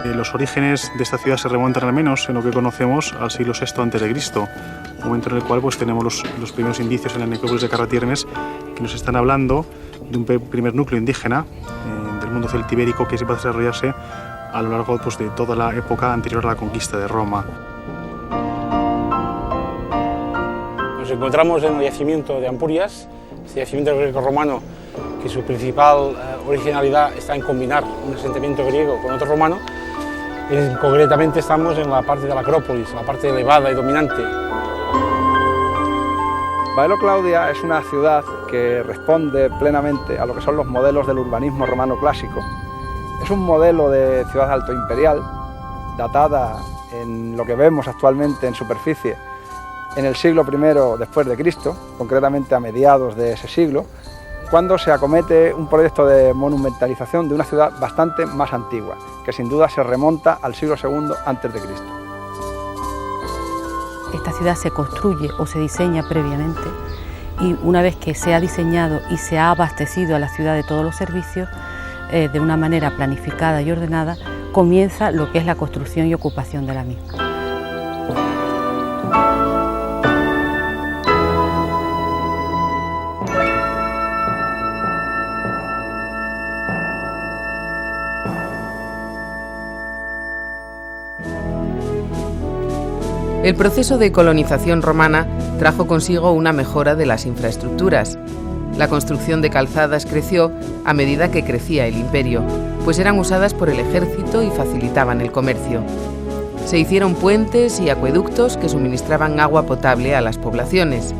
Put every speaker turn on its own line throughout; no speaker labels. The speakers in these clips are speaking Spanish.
Los orígenes de esta ciudad se remontan al menos, en lo que conocemos, al siglo VI a.C., momento en el cual pues, tenemos los primeros indicios en la necrópolis de Carratiermes que nos están hablando de un primer núcleo indígena del mundo celtibérico que se va a desarrollarse a lo largo pues, de toda la época anterior a la conquista de Roma.
Nos encontramos en el yacimiento de Ampurias, este yacimiento greco-romano que su principal originalidad está en combinar un asentamiento griego con otro romano. Concretamente estamos en la parte de la Acrópolis, la parte elevada y dominante.
Baelo Claudia es una ciudad que responde plenamente a lo que son los modelos del urbanismo romano clásico. Es un modelo de ciudad alto imperial, datada en lo que vemos actualmente en superficie en el siglo I después de Cristo, concretamente a mediados de ese siglo, cuando se acomete un proyecto de monumentalización de una ciudad bastante más antigua, que sin duda se remonta al siglo II a.C.
Esta ciudad se construye o se diseña previamente y una vez que se ha diseñado y se ha abastecido a la ciudad de todos los servicios, de una manera planificada y ordenada, comienza lo que es la construcción y ocupación de la misma.
El proceso de colonización romana trajo consigo una mejora de las infraestructuras. La construcción de calzadas creció a medida que crecía el imperio, pues eran usadas por el ejército y facilitaban el comercio. Se hicieron puentes y acueductos que suministraban agua potable a las poblaciones.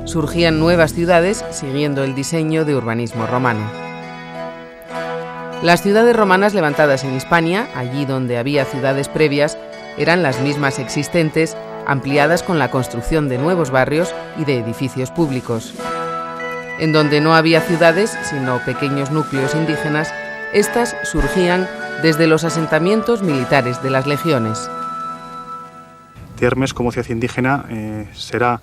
Surgían nuevas ciudades siguiendo el diseño de urbanismo romano. Las ciudades romanas levantadas en Hispania, allí donde había ciudades previas, eran las mismas existentes, ampliadas con la construcción de nuevos barrios y de edificios públicos. En donde no había ciudades, sino pequeños núcleos indígenas, estas surgían desde los asentamientos militares de las legiones.
Termes, como ciudad indígena, será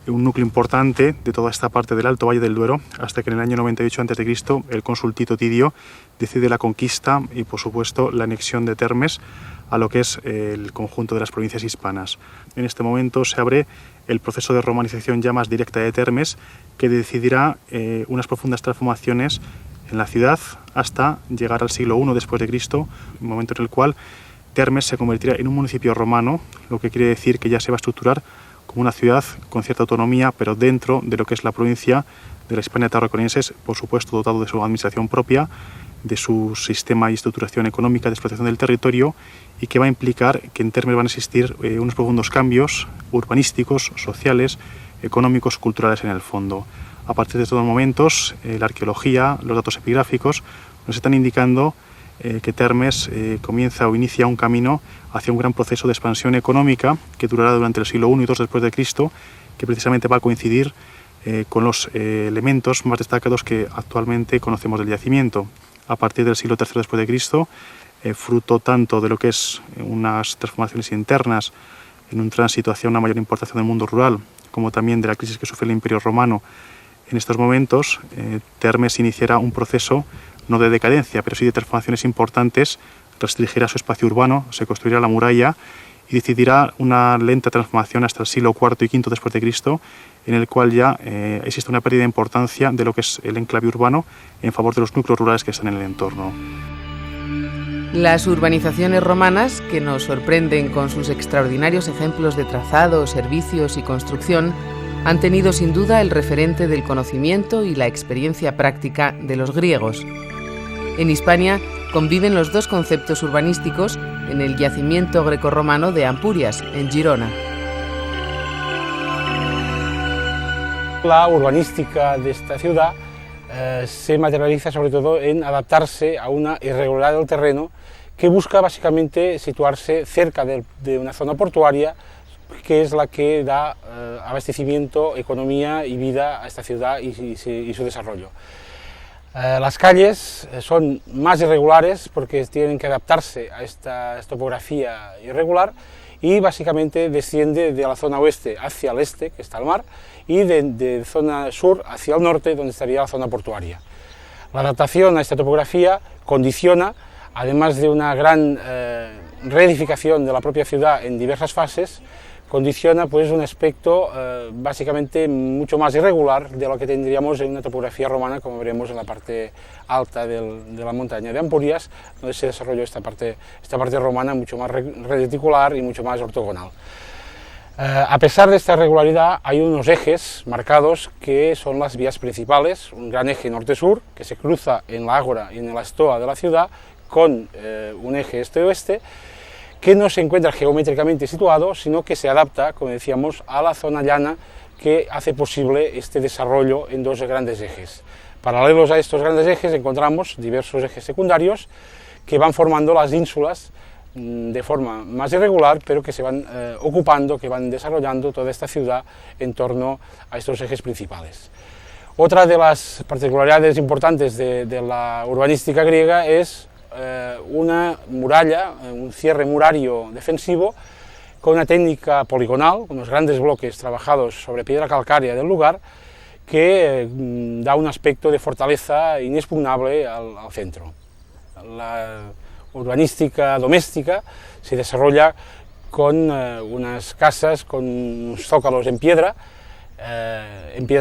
un núcleo importante de toda esta parte del Alto Valle del Duero, hasta que en el año 98 a.C. el cónsul Tito Tidio decide la conquista y, por supuesto, la anexión de Termes a lo que es el conjunto de las provincias hispanas. En este momento se abre el proceso de romanización ya más directa de Termes, que decidirá unas profundas transformaciones en la ciudad hasta llegar al siglo I después de Cristo, un momento en el cual Termes se convertirá en un municipio romano, lo que quiere decir que ya se va a estructurar como una ciudad con cierta autonomía, pero dentro de lo que es la provincia de la Hispania Tarraconenses, por supuesto dotado de su administración propia, de su sistema y estructuración económica de explotación del territorio, y que va a implicar que en Termes van a existir unos profundos cambios urbanísticos, sociales, económicos, culturales en el fondo. A partir de estos momentos, la arqueología, los datos epigráficos nos están indicando que Termes comienza o inicia un camino hacia un gran proceso de expansión económica que durará durante el siglo I y II después de Cristo, que precisamente va a coincidir con los elementos más destacados que actualmente conocemos del yacimiento. A partir del siglo III después de Cristo, fruto tanto de lo que es unas transformaciones internas en un tránsito hacia una mayor importación del mundo rural, como también de la crisis que sufre el Imperio Romano en estos momentos, Termes iniciará un proceso no de decadencia, pero sí de transformaciones importantes, restringirá su espacio urbano, se construirá la muralla y decidirá una lenta transformación hasta el siglo IV y V después de Cristo, en el cual ya existe una pérdida de importancia de lo que es el enclave urbano en favor de los núcleos rurales que están en el entorno.
Las urbanizaciones romanas, que nos sorprenden con sus extraordinarios ejemplos de trazado, servicios y construcción, han tenido sin duda el referente del conocimiento y la experiencia práctica de los griegos. En Hispania conviven los dos conceptos urbanísticos en el yacimiento grecorromano de Ampurias, en Girona.
La urbanística de esta ciudad se materializa sobre todo en adaptarse a una irregularidad del terreno que busca básicamente situarse cerca de una zona portuaria, que es la que da abastecimiento, economía y vida a esta ciudad y su desarrollo. Las calles son más irregulares porque tienen que adaptarse a esta topografía irregular y básicamente desciende de la zona oeste hacia el este, que está el mar, y de zona sur hacia el norte, donde estaría la zona portuaria. La adaptación a esta topografía condiciona además de una gran reedificación de la propia ciudad en diversas fases, condiciona pues un aspecto básicamente mucho más irregular de lo que tendríamos en una topografía romana, como veremos en la parte alta de la montaña de Empúries, donde se desarrolló esta parte romana mucho más reticular y mucho más ortogonal. A pesar de esta irregularidad, hay unos ejes marcados que son las vías principales, un gran eje norte-sur que se cruza en la ágora y en la estoa de la ciudad con un eje este-oeste, que no se encuentra geométricamente situado, sino que se adapta, como decíamos, a la zona llana que hace posible este desarrollo en dos grandes ejes. Paralelos a estos grandes ejes encontramos diversos ejes secundarios que van formando las ínsulas de forma más irregular, pero que se van ocupando, que van desarrollando toda esta ciudad en torno a estos ejes principales. Otra de las particularidades importantes de la urbanística griega es una muralla, un cierre murario defensivo con una técnica poligonal, con unos grandes bloques trabajados sobre piedra calcárea del lugar, que da un aspecto de fortaleza inexpugnable al centro. La urbanística doméstica se desarrolla con unas casas con unos zócalos en piedra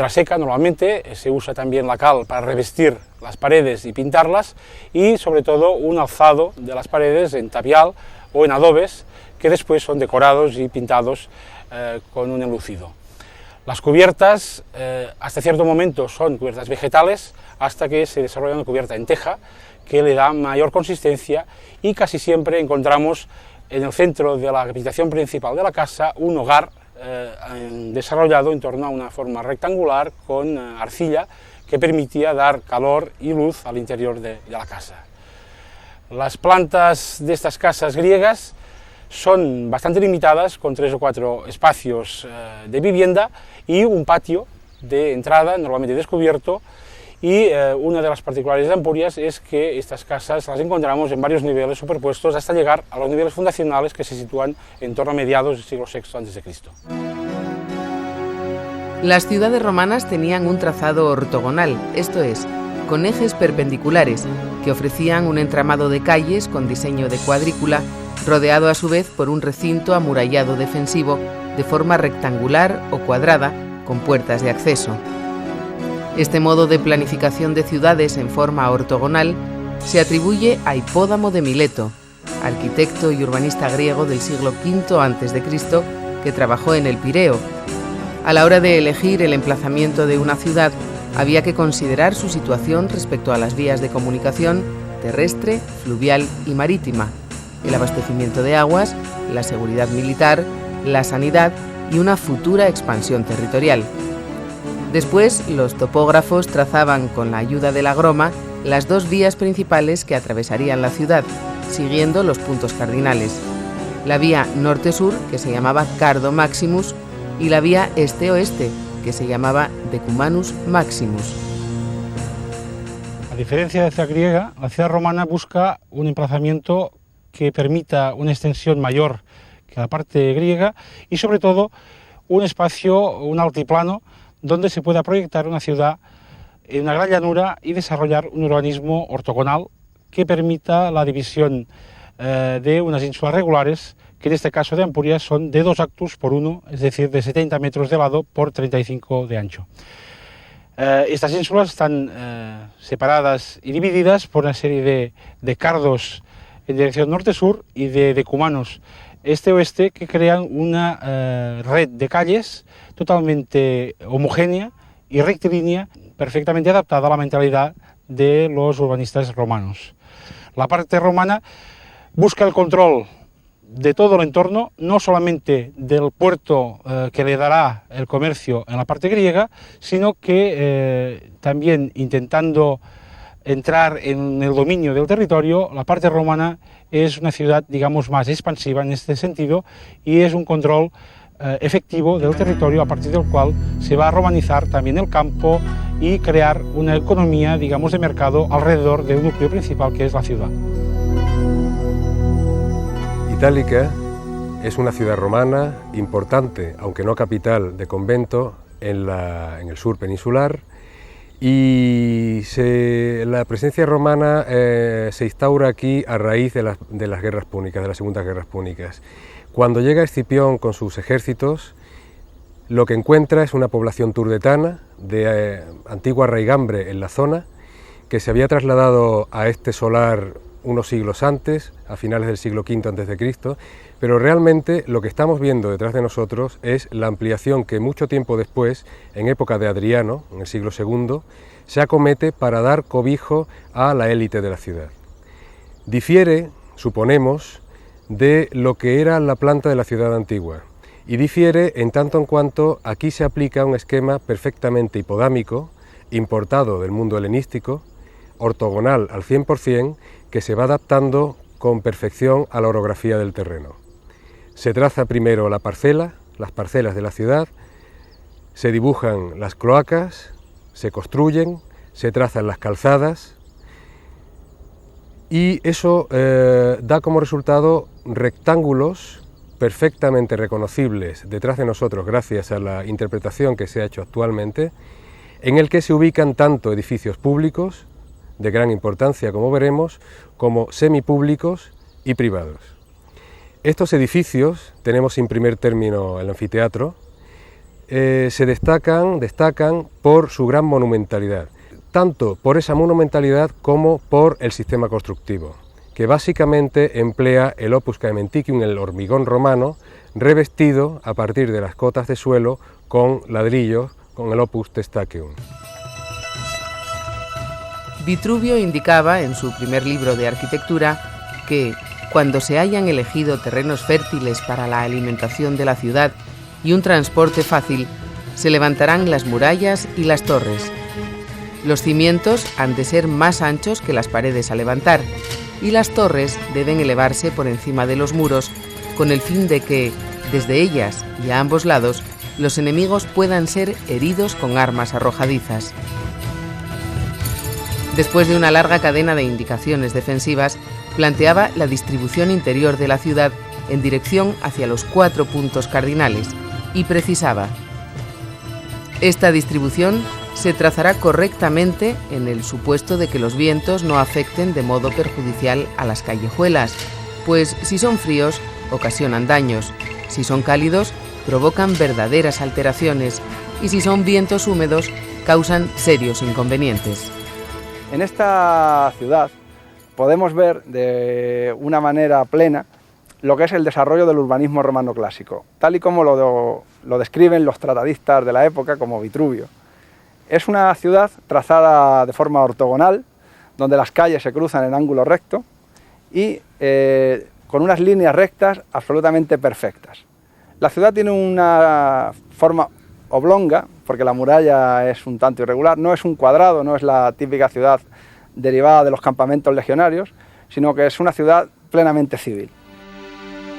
seca normalmente, se usa también la cal para revestir las paredes y pintarlas, y sobre todo un alzado de las paredes en tapial o en adobes que después son decorados y pintados con un enlucido. Las cubiertas hasta cierto momento son cubiertas vegetales, hasta que se desarrolla una cubierta en teja que le da mayor consistencia, y casi siempre encontramos en el centro de la habitación principal de la casa un hogar desarrollado en torno a una forma rectangular con arcilla que permitía dar calor y luz al interior de la casa. Las plantas de estas casas griegas son bastante limitadas, con 3 o 4 espacios de vivienda y un patio de entrada normalmente descubierto, y una de las particularidades de Empúries es que estas casas las encontramos en varios niveles superpuestos hasta llegar a los niveles fundacionales, que se sitúan en torno a mediados del siglo VI a.C.
Las ciudades romanas tenían un trazado ortogonal, esto es, con ejes perpendiculares, que ofrecían un entramado de calles con diseño de cuadrícula, rodeado a su vez por un recinto amurallado defensivo de forma rectangular o cuadrada, con puertas de acceso. Este modo de planificación de ciudades en forma ortogonal se atribuye a Hipódamo de Mileto, arquitecto y urbanista griego del siglo V a.C., que trabajó en el Pireo. A la hora de elegir el emplazamiento de una ciudad, había que considerar su situación respecto a las vías de comunicación terrestre, fluvial y marítima, el abastecimiento de aguas, la seguridad militar, la sanidad y una futura expansión territorial. Después, los topógrafos trazaban con la ayuda de la groma las 2 vías principales que atravesarían la ciudad, siguiendo los puntos cardinales: la vía norte-sur, que se llamaba Cardo Maximus, y la vía este-oeste, que se llamaba Decumanus Maximus.
A diferencia de la ciudad griega, la ciudad romana busca un emplazamiento que permita una extensión mayor que la parte griega, y sobre todo un espacio, un altiplano, donde se pueda proyectar una ciudad en una gran llanura y desarrollar un urbanismo ortogonal que permita la división de unas ínsulas regulares, que en este caso de Empúries son de 2 actus por 1, es decir, de 70 metros de lado por 35 de ancho. Estas ínsulas están separadas y divididas por una serie de cardos en dirección norte-sur y de decumanos este-oeste, que crean una red de calles totalmente homogénea y rectilínea, perfectamente adaptada a la mentalidad de los urbanistas romanos. La parte romana busca el control de todo el entorno, no solamente del puerto que le dará el comercio en la parte griega, sino que también intentando entrar en el dominio del territorio, la parte romana es una ciudad, digamos, más expansiva en este sentido, y es un control efectivo del territorio, a partir del cual se va a romanizar también el campo y crear una economía, digamos, de mercado alrededor del núcleo principal, que es la ciudad.
Itálica es una ciudad romana importante, aunque no capital de convento, en el sur peninsular, y la presencia romana se instaura aquí a raíz de las guerras púnicas, de las segundas guerras púnicas. Cuando llega Escipión con sus ejércitos, lo que encuentra es una población turdetana de antigua raigambre en la zona, que se había trasladado a este solar unos siglos antes, a finales del siglo V a.C., pero realmente lo que estamos viendo detrás de nosotros es la ampliación que mucho tiempo después, en época de Adriano, en el siglo II, se acomete para dar cobijo a la élite de la ciudad. Difiere, suponemos, de lo que era la planta de la ciudad antigua, y difiere en tanto en cuanto aquí se aplica un esquema perfectamente hipodámico, importado del mundo helenístico, ortogonal al 100%, que se va adaptando con perfección a la orografía del terreno. Se traza primero la parcela, las parcelas de la ciudad, se dibujan las cloacas, se construyen, se trazan las calzadas y eso da como resultado rectángulos perfectamente reconocibles detrás de nosotros gracias a la interpretación que se ha hecho actualmente, en el que se ubican tanto edificios públicos, de gran importancia como veremos, como semipúblicos y privados. Estos edificios, tenemos en primer término el anfiteatro, se destacan por su gran monumentalidad, tanto por esa monumentalidad como por el sistema constructivo, que básicamente emplea el opus caementicium, el hormigón romano, revestido a partir de las cotas de suelo con ladrillos, con el opus testaceum.
Vitruvio indicaba en su primer libro de arquitectura que, cuando se hayan elegido terrenos fértiles para la alimentación de la ciudad y un transporte fácil, se levantarán las murallas y las torres. Los cimientos han de ser más anchos que las paredes a levantar, y las torres deben elevarse por encima de los muros, con el fin de que, desde ellas y a ambos lados, los enemigos puedan ser heridos con armas arrojadizas. Después de una larga cadena de indicaciones defensivas, planteaba la distribución interior de la ciudad en dirección hacia los 4 puntos cardinales y precisaba: esta distribución se trazará correctamente en el supuesto de que los vientos no afecten de modo perjudicial a las callejuelas, pues si son fríos ocasionan daños, si son cálidos provocan verdaderas alteraciones y si son vientos húmedos causan serios inconvenientes.
En esta ciudad podemos ver de una manera plena lo que es el desarrollo del urbanismo romano clásico, tal y como lo describen los tratadistas de la época como Vitruvio. Es una ciudad trazada de forma ortogonal, donde las calles se cruzan en ángulo recto y con unas líneas rectas absolutamente perfectas. La ciudad tiene una forma oblonga, porque la muralla es un tanto irregular, no es un cuadrado, no es la típica ciudad derivada de los campamentos legionarios, sino que es una ciudad plenamente civil.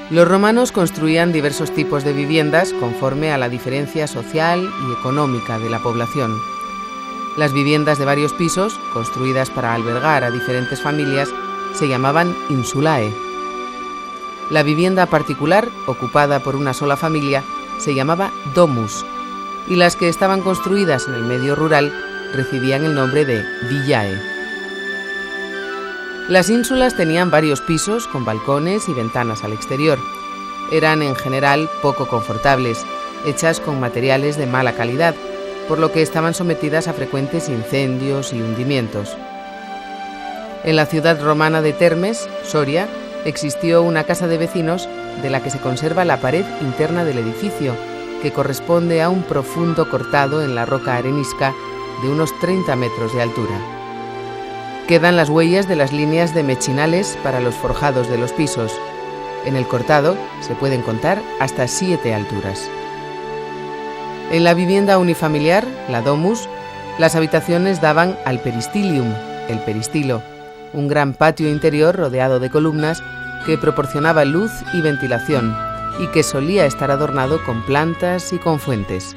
Los romanos construían diversos tipos de viviendas conforme a la diferencia social y económica de la población. Las viviendas de varios pisos, construidas para albergar a diferentes familias, se llamaban insulae. La vivienda particular, ocupada por una sola familia, se llamaba domus, y las que estaban construidas en el medio rural recibían el nombre de villae. Las ínsulas tenían varios pisos con balcones y ventanas al exterior. Eran en general poco confortables, hechas con materiales de mala calidad, por lo que estaban sometidas a frecuentes incendios y hundimientos. En la ciudad romana de Termes, Soria, existió una casa de vecinos de la que se conserva la pared interna del edificio, que corresponde a un profundo cortado en la roca arenisca de unos 30 metros de altura. Quedan las huellas de las líneas de mechinales para los forjados de los pisos. En el cortado se pueden contar hasta 7 alturas. En la vivienda unifamiliar, la domus, las habitaciones daban al peristilium, el peristilo, un gran patio interior rodeado de columnas que proporcionaba luz y ventilación y que solía estar adornado con plantas y con fuentes.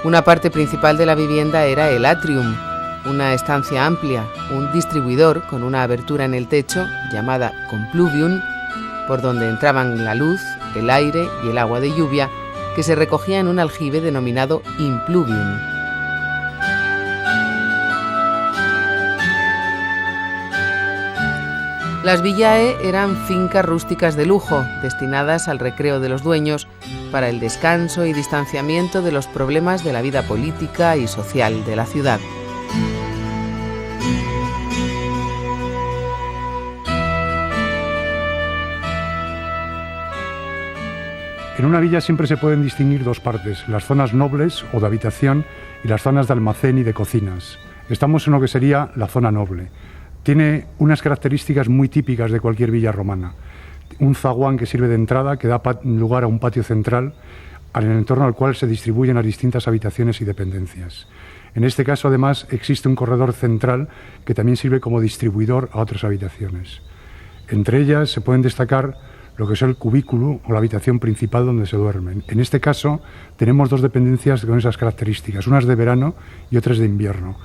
Una parte principal de la vivienda era el atrium, una estancia amplia, un distribuidor con una abertura en el techo llamada compluvium, por donde entraban la luz, el aire y el agua de lluvia, que se recogía en un aljibe denominado impluvium. Las villae eran fincas rústicas de lujo, destinadas al recreo de los dueños, para el descanso y distanciamiento de los problemas de la vida política y social de la ciudad.
En una villa siempre se pueden distinguir dos partes, las zonas nobles o de habitación y las zonas de almacén y de cocinas. Estamos en lo que sería la zona noble. Tiene unas características muy típicas de cualquier villa romana. Un zaguán que sirve de entrada, que da lugar a un patio central, en el entorno al cual se distribuyen las distintas habitaciones y dependencias. En este caso, además, existe un corredor central que también sirve como distribuidor a otras habitaciones. Entre ellas se pueden destacar lo que es el cubículo o la habitación principal donde se duermen. En este caso, tenemos dos dependencias con esas características, unas de verano y otras de invierno.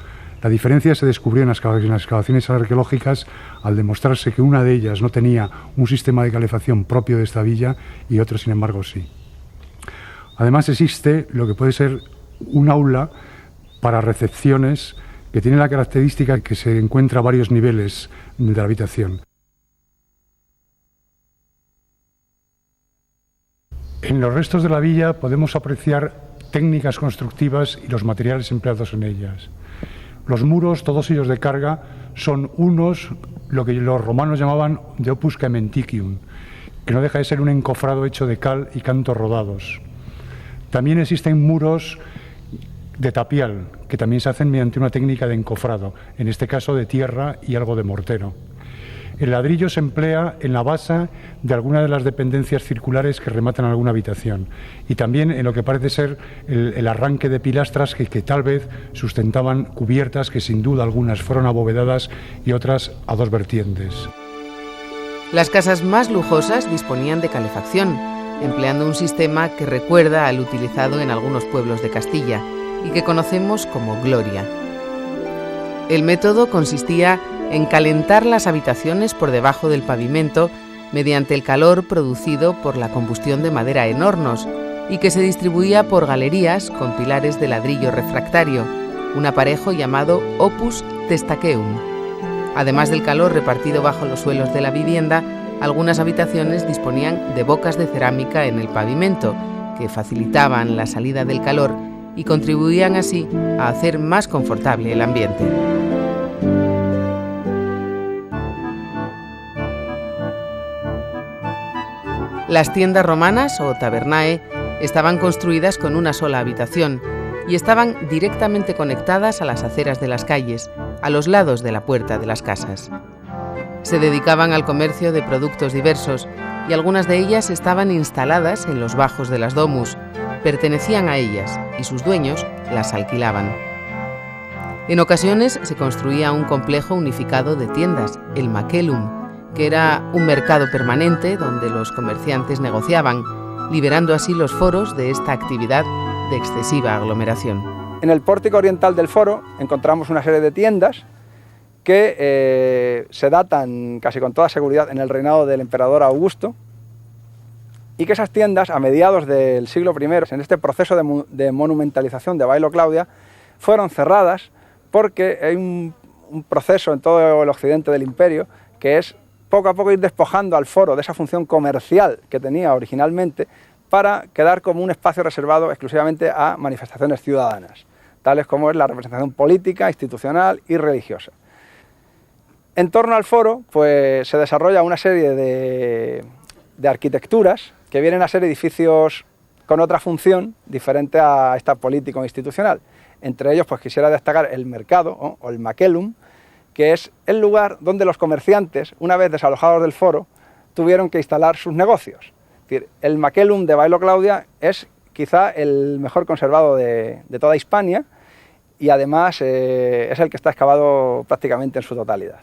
La diferencia se descubrió en las excavaciones arqueológicas al demostrarse que una de ellas no tenía un sistema de calefacción propio de esta villa y otra, sin embargo, sí. Además existe lo que puede ser un aula para recepciones que tiene la característica que se encuentra a varios niveles de la habitación. En los restos de la villa podemos apreciar técnicas constructivas y los materiales empleados en ellas. Los muros, todos ellos de carga, son unos, lo que los romanos llamaban de opus caementicium, que no deja de ser un encofrado hecho de cal y cantos rodados. También existen muros de tapial, que también se hacen mediante una técnica de encofrado, en este caso de tierra y algo de mortero. El ladrillo se emplea en la base de alguna de las dependencias circulares que rematan alguna habitación y también en lo que parece ser el arranque de pilastras que tal vez sustentaban cubiertas que sin duda algunas fueron abovedadas y otras a dos vertientes.
Las casas más lujosas disponían de calefacción, empleando un sistema que recuerda al utilizado en algunos pueblos de Castilla y que conocemos como gloria. El método consistía en calentar las habitaciones por debajo del pavimento mediante el calor producido por la combustión de madera en hornos y que se distribuía por galerías con pilares de ladrillo refractario, un aparejo llamado opus testaceum. Además del calor repartido bajo los suelos de la vivienda, algunas habitaciones disponían de bocas de cerámica en el pavimento que facilitaban la salida del calor y contribuían así a hacer más confortable el ambiente. Las tiendas romanas o tabernae estaban construidas con una sola habitación y estaban directamente conectadas a las aceras de las calles, a los lados de la puerta de las casas. Se dedicaban al comercio de productos diversos y algunas de ellas estaban instaladas en los bajos de las domus, pertenecían a ellas y sus dueños las alquilaban. En ocasiones se construía un complejo unificado de tiendas, el Macellum, que era un mercado permanente donde los comerciantes negociaban, liberando así los foros de esta actividad de excesiva aglomeración.
En el pórtico oriental del foro encontramos una serie de tiendas que se datan casi con toda seguridad en el reinado del emperador Augusto y que esas tiendas a mediados del siglo I, en este proceso de monumentalización de Bailo Claudia, fueron cerradas porque hay un proceso en todo el occidente del imperio que es poco a poco ir despojando al foro de esa función comercial que tenía originalmente para quedar como un espacio reservado exclusivamente a manifestaciones ciudadanas, tales como es la representación política, institucional y religiosa. En torno al foro pues, se desarrolla una serie de arquitecturas que vienen a ser edificios con otra función diferente a esta político-institucional. Entre ellos pues, quisiera destacar el mercado o el Macellum, que es el lugar donde los comerciantes, una vez desalojados del foro, tuvieron que instalar sus negocios. Es decir, el Macellum de Bailo Claudia es quizá el mejor conservado de toda Hispania y además es el que está excavado prácticamente en su totalidad.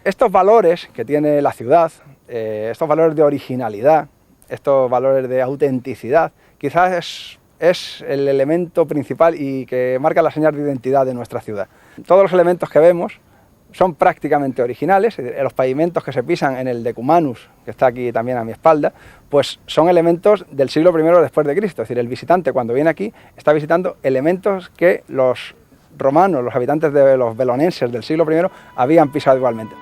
Estos valores que tiene la ciudad, estos valores de originalidad, estos valores de autenticidad, quizás es el elemento principal y que marca la señal de identidad de nuestra ciudad. Todos los elementos que vemos son prácticamente originales. Los pavimentos que se pisan en el Decumanus, que está aquí también a mi espalda, pues son elementos del siglo I después de Cristo. Es decir, el visitante cuando viene aquí está visitando elementos que los romanos, los habitantes de los velonenses del siglo I, habían pisado igualmente.